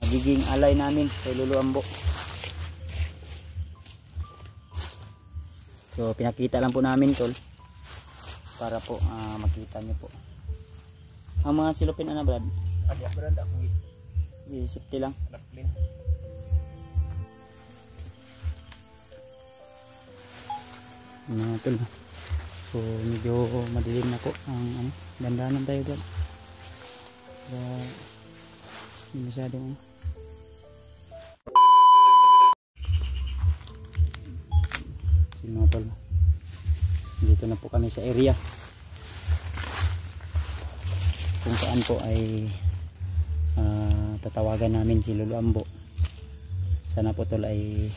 magiging alay namin kay Lolo Ambo. So pinakita lang po namin tol para po makita nyo po ang mga silupin. Ano Brad? Ada beranda ako safety lang. Tol. So medyo madilim na po ang dandanan tayo Brad. Hindi masyadong sinotol. Dito na po kami sa area kung saan po ay tatawagan namin si Lolo Ambo. Sana po tol ay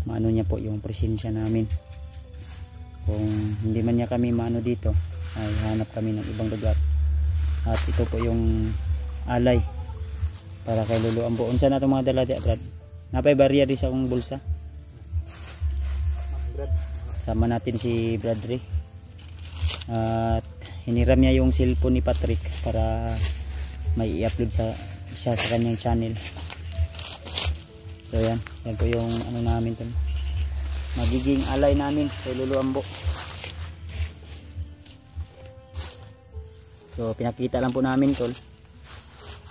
maano niya po yung presensya namin. Kung hindi man niya kami maano dito ay hanap kami ng ibang lugar. At ito po yung alay para kay Lolo Ambo. Unsa na itong mga dala di Brad? Napay barya di sa akong bulsa. Sama natin si Bradley. At hiniram niya yung cellphone ni Patrick para may i-upload siya sa kanyang channel. So yan po yung ano namin to. Magiging alay namin kay Lolo Ambo. So pinakita lang po namin tol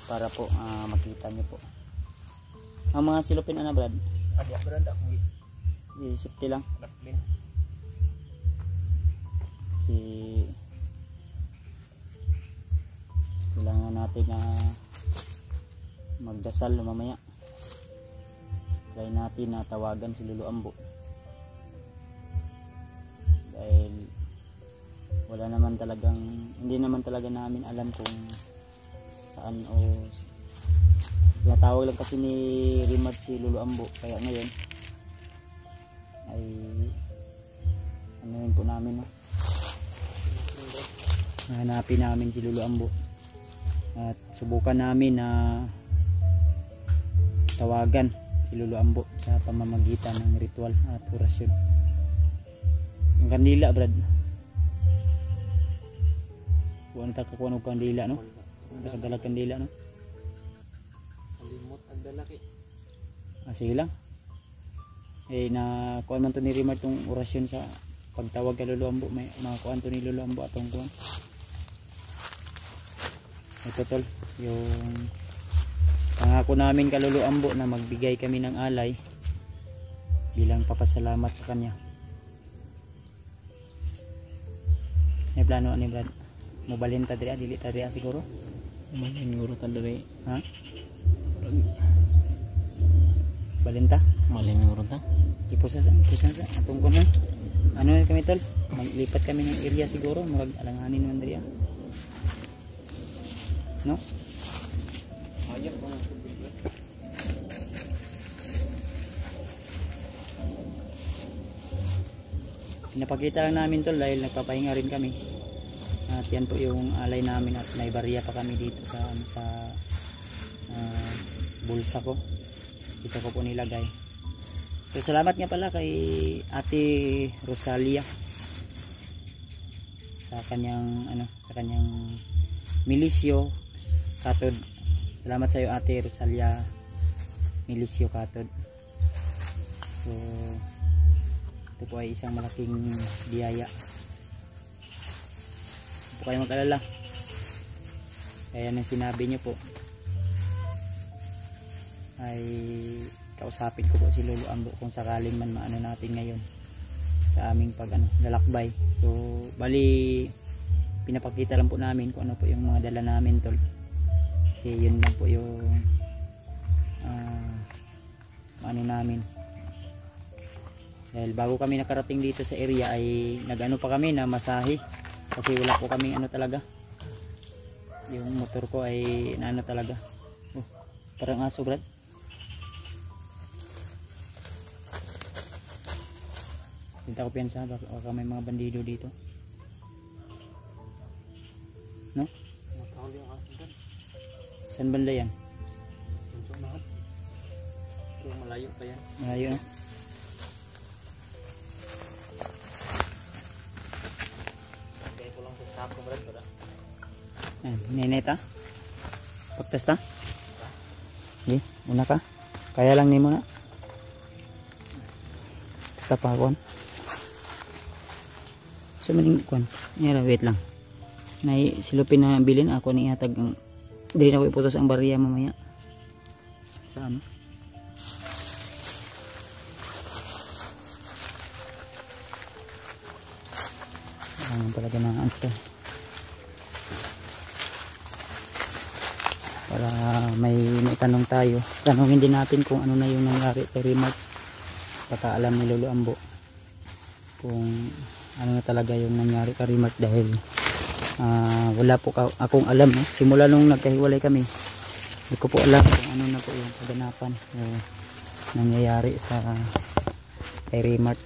para po makita nyo po ang mga silupin. Ano Brad? Ada beranda ako safety lang. Kailangan natin na magdasal mamaya. Try natin na tawagan si Lolo Ambo dahil wala naman talagang, hindi naman talaga namin alam kung saan o tinatawag lang kasi ni Rimad si Lolo Ambo. Kaya ngayon ay anuhin po namin hanapin namin si Lolo Ambo at subukan namin na tawagan si Lolo Ambo sa pamamagitan ng ritual at orasyon. Yung kandila Brad, kuha na kakuha ng kandila no? Nakadalag kandila no? Kalimot ang dalaki. Sige lang. Na kuha man to ni Rimar tong orasyon sa pagtawag kay Lolo Ambo. May makakuha to ni Lolo Ambo atong kuha. Ito tol, yung pangako namin kay Lolo Ambo na magbigay kami ng alay bilang papasalamat sa kanya. May plano ani Brad? Mobalin ta diri, dili ta diri siguro. Malin nguro ta diri. Ha? Balinta? Malin nguro ta. Ipusa sa atong kuno. Ano kami tol? Maglipat kami ng area siguro, murag alanganin man diri. No? Ayap mga pinapakita lang namin tol dahil nagpapahinga rin kami. At yan po yung alay namin at may barya pa kami dito sa bulsa ko. Dito ko po nilagay. So salamat nga pala kay Ate Rosalia sa kanyang milisyo Katod. Salamat sa iyo Ate Rosalia Milisio Katod. So ito po ay isang malaking biyaya. Hindi po kayo mag-alala. Kaya nang sinabi niyo po ay kausapin ko po si Lolo Ambo kung sakaling man maano natin ngayon sa aming lalakbay. So bali pinapakita lang po namin kung ano po yung mga dala namin tol. Kasi yun lang po yung ano namin. Dahil bago kami nakarating dito sa area ay nag-ano pa kami na masahe. Kasi wala po kaming ano talaga. Yung motor ko ay naano talaga. Oh, parang aso Brad. Tinta ko piyansa baka may mga bandido dito. No? Saan banda yan? Yung malayo pa yan. Malayo no? Kaya ko lang sa sapo Brad. Nineta? Pagtesta? Sige, una ka. Kaya lang nimo na. Tapakon. So maning kuan. Nira wait lang. Nay silupin na bilin ako ni ihatag ang dili na ko iputos ang barya mamaya. Sa ano? Ang talaga ng anto. Para may tanong tayo. Tanongin din natin kung ano na yung nangyari kay Remark. Baka alam ni Lolo Ambo kung ano na talaga yung nangyari kay Remark dahil wala po akong alam. Simula nung nagkahiwalay kami, hindi ko po alam kung ano na po yung kaganapan nangyayari sa kay Remark.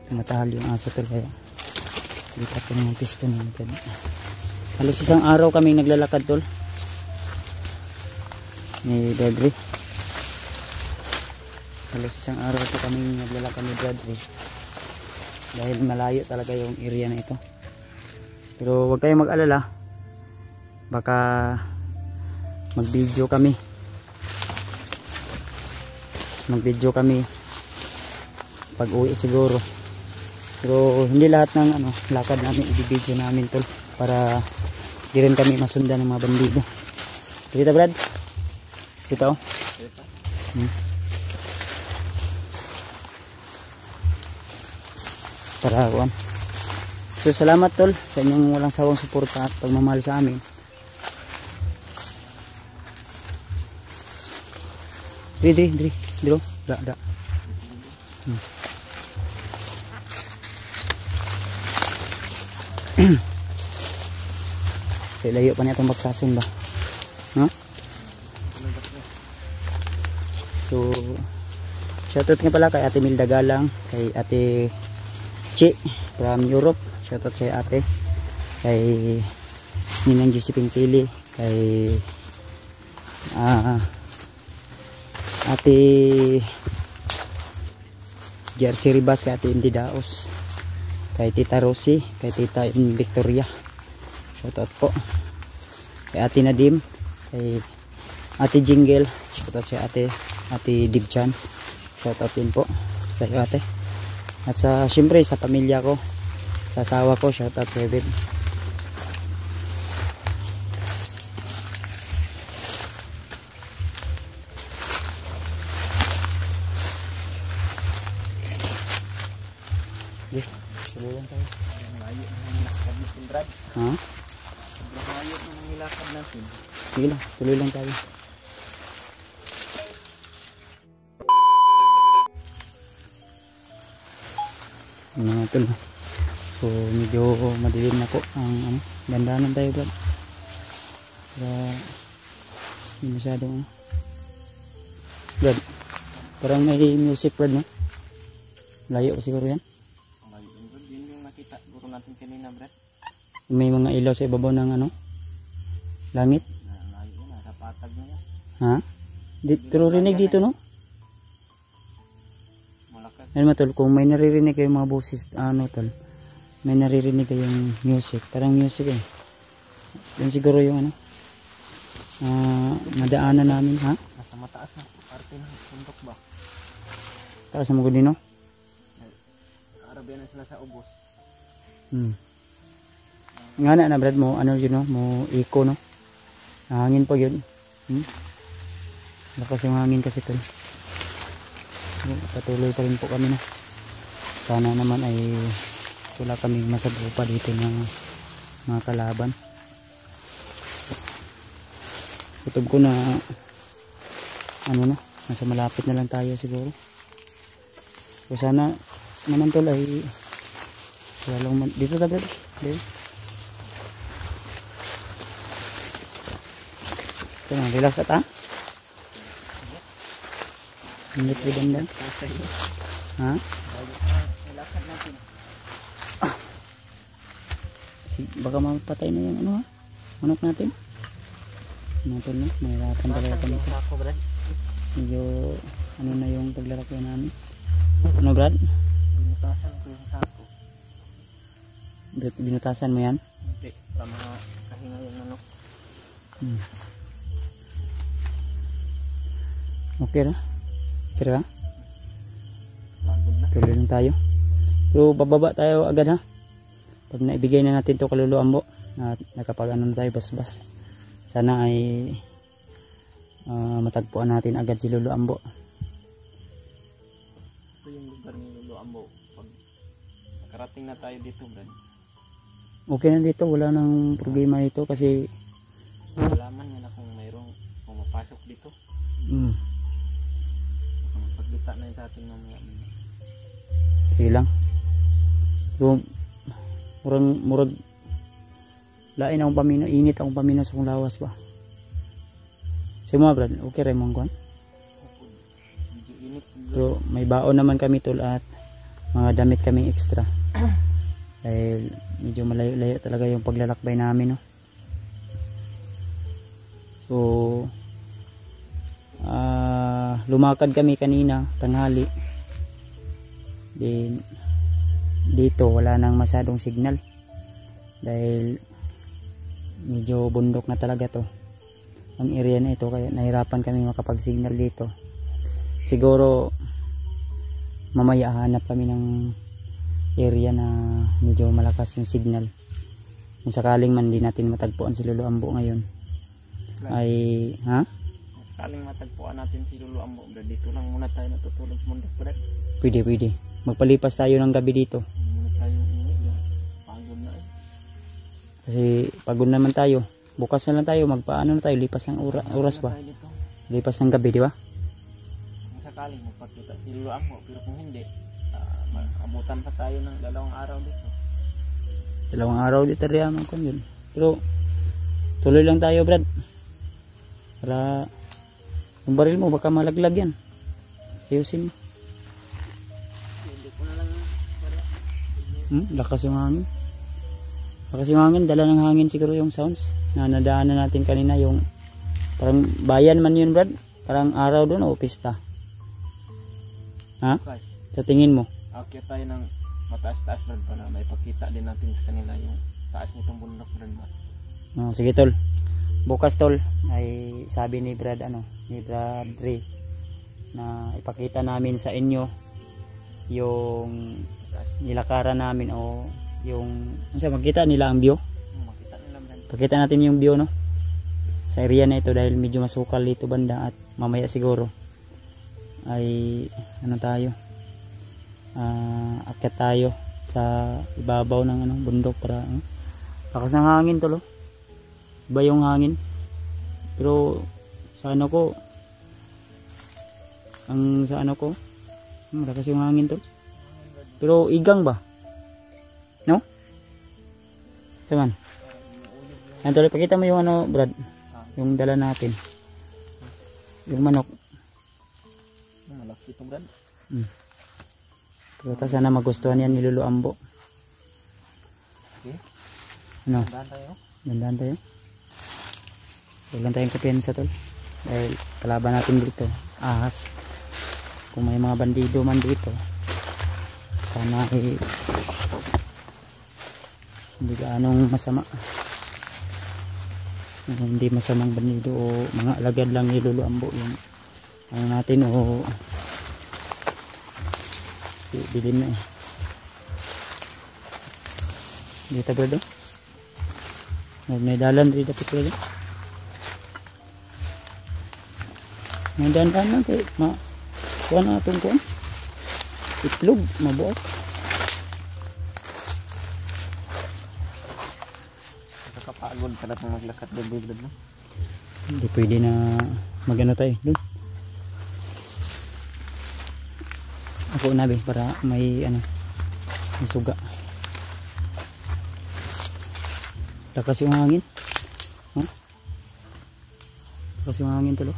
Tumatahal yung aso tol kaya dito po ng piston ng halos isang araw kaming naglalakad tol ni Bradley. Halos isang araw po kaming naglalakad ni Bradley dahil malayo talaga yung area na ito. Pero huwag kayong mag-alala, baka mag video kami pag uwi siguro. Pero hindi lahat ng lakad namin i-video namin tol para di rin kami masundan ng mga bandido. Kita Brad? Kita oh. Para kuan. So salamat tol sa inyong walang sawang suporta at pagmamahal sa amin. Dro. Da. Layo pa niya itong magkasun ba? No? So shoutout nga pala kay Ate Milda Galang, kay Ate Chi from Europe, shoutout sa ate, kay Ninang Josephine Pili, kay Ate Jersey Ribas, kay Ate Indy Daos, kay Tita Rosie, kay Tita Victoria, shoutout po, kay Ate Nadim, kay Ate Jingle, shoutout sa Ate Dibchan, shoutout din po sa iyo ate. At sa siyempre sa pamilya ko, sa asawa ko, shoutout Kevin. Tuloy lang tayo. Malayo na nilakad natin, Brad. Ha? Sobrang malayo na nilakad natin. Sige lang, tuloy lang tayo. Mga tol. So medyo madilim na po ang dandanan tayo, Brad. Kaya hindi masyadong Brad, parang may music, Brad, no? Layo siguro yan. Yun yung nakita siguro natin kanina, Brad. May mga ilaw sa ibabaw ng langit. Layo na, napatag na yan. Ha? Pero rinig dito, no? Ano tol, kung may naririnig kayong mga boses, tol, may naririnig kayong music, parang music yan siguro yung madaanan namin, ha? Nasa mataas na parte ng bundok ba? Taas na magod din, no? Arabian na sila sa ubos. Nga na Brad, mo yun, no? Mo eco, no? Hangin pa yun. Lakas yung hangin kasi tol. Patuloy pa rin po kami, no? Sana naman ay wala kaming masagupa dito ng mga kalaban. Kutob ko na nasa malapit na lang tayo siguro. So sana naman tol ay walang dito tabi. Relax at Ingat bidang. Ha? Nilakad natin. Baka mapatay na yung manok natin. Natin na, mahirapan talaga kami. Medyo na yung paglalaki namin. Brad? Binutasan ko yung sako. Binutasan mo yan? Hindi. Para mga kahinga yung ano. Okay na? Okay na? Pagod na. Tuloy lang tayo. Pero bababa tayo agad ha. Pag naibigay na natin to kay Lolo Ambo, na nakapag ano na tayo basbas. Sana ay matagpuan natin agad si Lolo Ambo. Ito yung lugar ni Lolo Ambo. Pag nakarating na tayo dito, Brad. Okay na dito, wala nang problema dito kasi Malaman niya na kung mayroong pumapasok dito. Kung paglita na yung sa ating mamaya. sige lang. So, murag lain akong pamino, init akong pamino sa kong lawas ba. So mga brad, okay rin mong kuhan. Medyo init. Pero may baon naman kami tol at mga damit kaming extra. Dahil medyo malayo-layo talaga yung paglalakbay namin, no. So lumakad kami kanina tanghali. Then dito wala nang masyadong signal dahil medyo bundok na talaga to ang area na ito, kaya nahirapan kami makapag-signal dito. Siguro mamaya hanap kami ng area na medyo malakas yung signal. Kung sakaling man di natin matagpuan si Lolo Ambo ngayon ay Sakaling matagpuan natin si Lolo Ambo, Brad, dito lang muna tayo natutulog sa bundok, Brad. pwede magpalipas tayo ng gabi dito Muna tayo pagod na eh. kasi pagod naman tayo. Bukas na lang tayo magpaano na tayo, lipas ng oras ba, lipas ng gabi, di ba? Kung sakaling magpakita si Lolo Ambo, pero kung hindi, abutan pa tayo ng 2 araw dito. 2 araw dito riyaman ko yun. Pero tuloy lang tayo, Brad, para yung baril mo baka malaglag yan. Ayusin mo. Hindi ko na lang Lakas yung hangin. Lakas yung hangin, dala ng hangin siguro yung sounds na nadaanan natin kanina, yung parang bayan man yun, Brad, parang araw doon o pista. Ha? bukas. Sa tingin mo? Akyat tayo ng mataas-taas, Brad, para may pakita din natin sa kanila yung taas nitong bundok, Brad. Sige tol, bukas tol ay sabi ni Brad ni Brad Ray na ipakita namin sa inyo yung nilakaran namin o yung makita nila ang view. Makita nila, Brad. Pakita natin yung view, no, sa area na ito dahil medyo masukal dito banda at mamaya siguro ay tayo akyat tayo sa ibabaw ng bundok para lakas ng hangin tol, iba yung hangin. Pero sa malakas yung hangin tol, pero igang ba, no? Taman tol, pakita mo yung Brad, yung dala natin, yung manok. Malaki ito, Brad. Pero sana magustuhan yan ni Lolo Ambo. Okay. Dandaan tayo. Huwag lang tayong kapiyansa tol, dahil kalaban natin dito ahas. Kung may mga bandido man dito, sana hindi gaanong masama, hindi masamang bandido o mga alagad lang ni Lolo Ambo yung natin o dilim na dito, Brad. May dalan dito pala. May dalan lang kay kuha na itong kuha itlog mabuot. Nakakapagod ka na itong maglakad gabi, Brad, no? Hindi pwede na magano tayo doon. Ako nabi para may may suga. Lakas yung hangin. Lakas yung hangin tulo.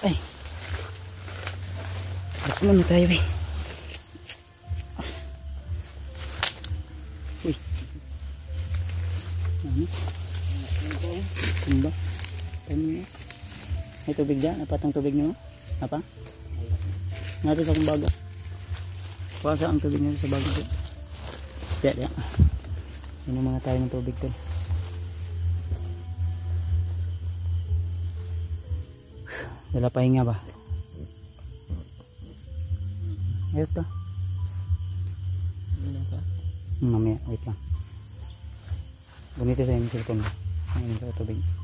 Ay. Let's muna tayo eh. Ayun, may tubig dyan. Napatang tubig nyo? Apa? Natin sa kong baga. Kuwasa ang tubig nyo sa baga po. Diyan. Yun mga tayo ng tubig to. Dala pahinga ba? Ayun to. Mamaya, wait lang. Ganito sa yung cellphone mo. Ayun sa tubig.